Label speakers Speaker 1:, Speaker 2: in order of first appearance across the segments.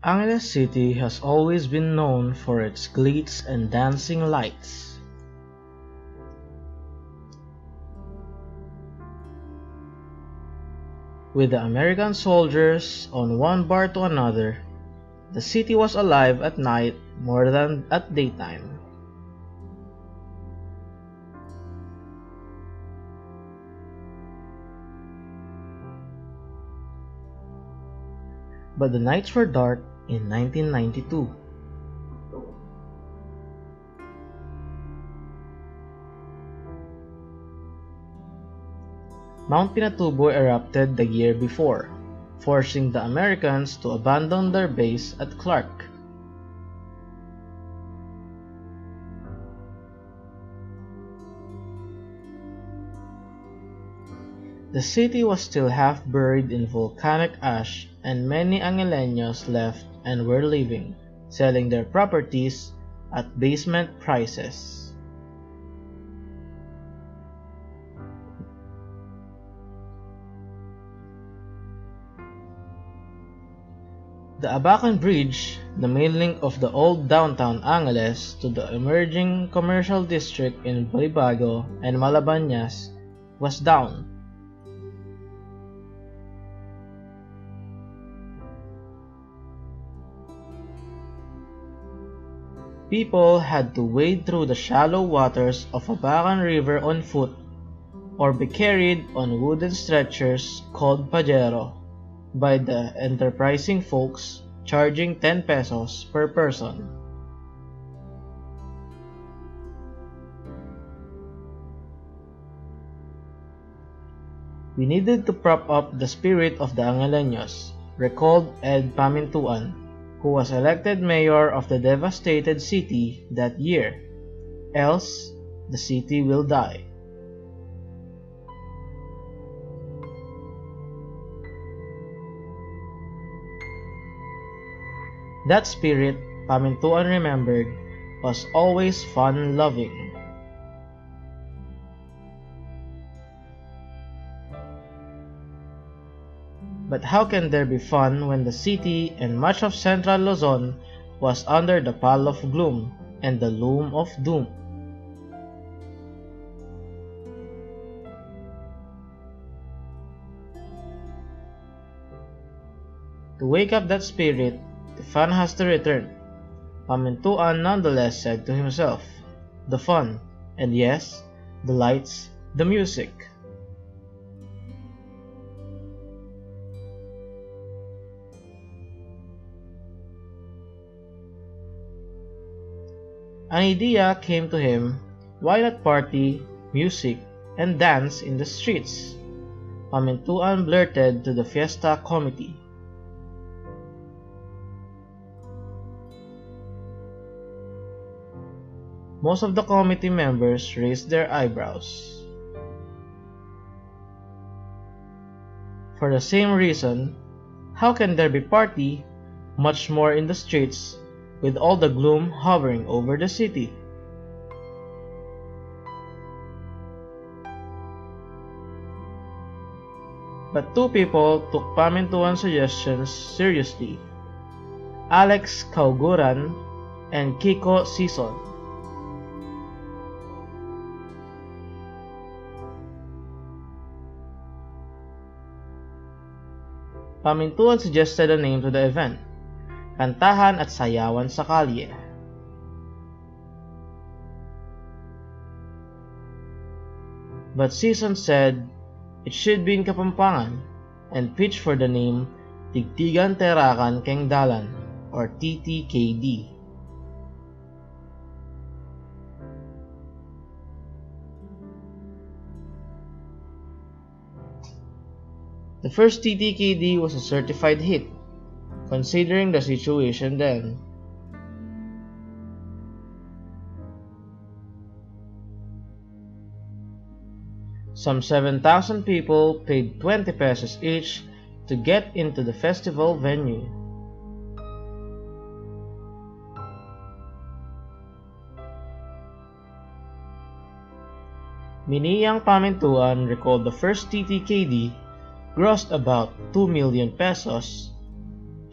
Speaker 1: Angeles City has always been known for its glitz and dancing lights. With the American soldiers on one bar to another, the city was alive at night more than at daytime. But the nights were dark in 1992. Mount Pinatubo erupted the year before, forcing the Americans to abandon their base at Clark. The city was still half buried in volcanic ash, and many Angeleños left and were leaving, selling their properties at basement prices. The Abacan Bridge, the main link of the old downtown Angeles to the emerging commercial district in Balibago and Malabañas, was down. People had to wade through the shallow waters of Abacan River on foot or be carried on wooden stretchers called pajero by the enterprising folks, charging 10 pesos per person. We needed to prop up the spirit of the Angeleños, recalled Ed Pamintuan, who was elected mayor of the devastated city that year, else the city will die. That spirit, Pamintuan remembered, was always fun-loving. But how can there be fun when the city and much of central Luzon was under the pall of gloom and the loom of doom? To wake up that spirit, the fun has to return. Pamintuan nonetheless said to himself, the fun, and yes, the lights, the music. An idea came to him, why not party, music, and dance in the streets? Pamintuan blurted to the fiesta committee. Most of the committee members raised their eyebrows. For the same reason, how can there be party, much more in the streets, with all the gloom hovering over the city? But two people took Pamintuan's suggestions seriously, Alex Kauguran and Kiko Sison. Pamintuan suggested a name to the event, Kantahan at Sayawan sa Kalye. But Sison said it should be in Kapampangan and pitched for the name Tigtigan Terakan Keng Dalan, or TTKD. The first TTKD was a certified hit, considering the situation then. Some 7,000 people paid 20 pesos each to get into the festival venue. Miniyang Pamintuan recalled the first TTKD grossed about 2 million pesos.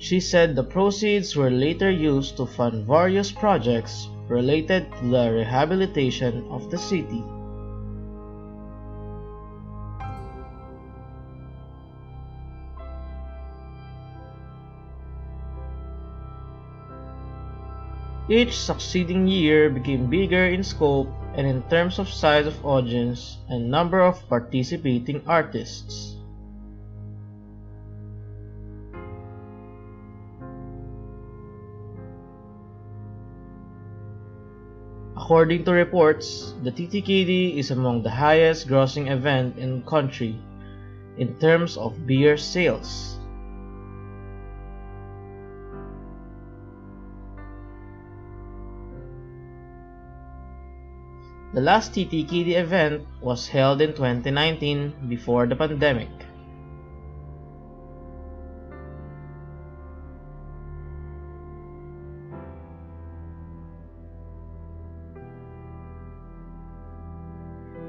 Speaker 1: She said the proceeds were later used to fund various projects related to the rehabilitation of the city. Each succeeding year became bigger in scope and in terms of size of audience and number of participating artists. According to reports, the TTKD is among the highest grossing event in the country in terms of beer sales. The last TTKD event was held in 2019 before the pandemic.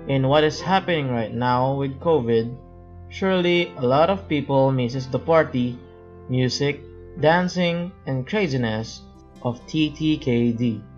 Speaker 1: In what is happening right now with COVID, surely a lot of people misses the party, music, dancing, and craziness of TTKD.